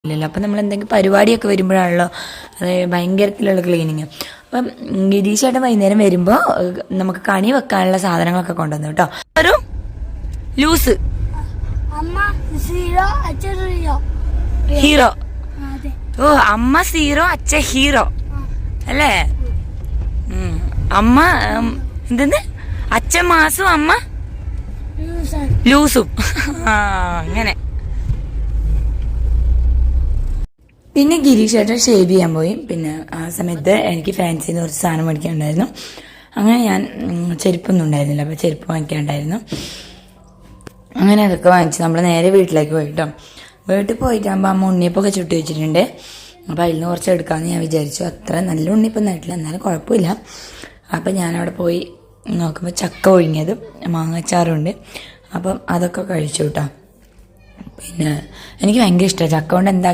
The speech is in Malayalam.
ഇല്ലല്ലോ. അപ്പം നമ്മൾ എന്തെങ്കിലും പരിപാടിയൊക്കെ വരുമ്പോഴാണല്ലോ ഭയങ്കരത്തിലുള്ള ക്ലീനിങ്. അപ്പം ഗിരീഷേട്ടൻ വൈകുന്നേരം വരുമ്പോൾ നമുക്ക് കണി വെക്കാനുള്ള സാധനങ്ങളൊക്കെ കൊണ്ടുവന്നു കേട്ടോ. ഒരു ലൂസ് ഹീറോ. ഓ, അമ്മ സീറോ അച്ഛ ഹീറോ അല്ലേ? അമ്മ എന്തെന്ന് അച്ഛൻ മാസും അമ്മ ലൂസും. അങ്ങനെ. പിന്നെ ഗിരീഷേട്ടൻ ഷേവ് ചെയ്യാൻ പോയി. പിന്നെ ആ സമയത്ത് എനിക്ക് ഫാൻസിന്ന് കുറച്ച് സാധനം മേടിക്കാനുണ്ടായിരുന്നു. അങ്ങനെ ഞാൻ ചെരുപ്പൊന്നും ഉണ്ടായിരുന്നില്ല, അപ്പോൾ ചെരുപ്പ് വാങ്ങിക്കാനുണ്ടായിരുന്നു. അങ്ങനെ അതൊക്കെ വാങ്ങിച്ച് നമ്മൾ നേരെ വീട്ടിലേക്ക് പോയിട്ടോ. വീട്ടിൽ പോയിട്ടാകുമ്പോൾ അമ്മ ഉണ്ണിയപ്പൊക്കെ ചുട്ടി വെച്ചിട്ടുണ്ട്. അപ്പോൾ അതിൽ നിന്ന് കുറച്ച് എടുക്കാമെന്ന് ഞാൻ വിചാരിച്ചു. അത്ര നല്ല ഉണ്ണിയപ്പൊന്നും ആയിട്ടില്ല, എന്നാലും കുഴപ്പമില്ല. അപ്പം ഞാനവിടെ പോയി നോക്കുമ്പോൾ ചക്ക ഒഴുങ്ങിയതും മാങ്ങാച്ചാറുണ്ട്. അപ്പം അതൊക്കെ കഴിച്ചു കേട്ടോ. പിന്നെ എനിക്ക് ഭയങ്കര ഇഷ്ടമാണ് ചക്ക കൊണ്ട് എന്താ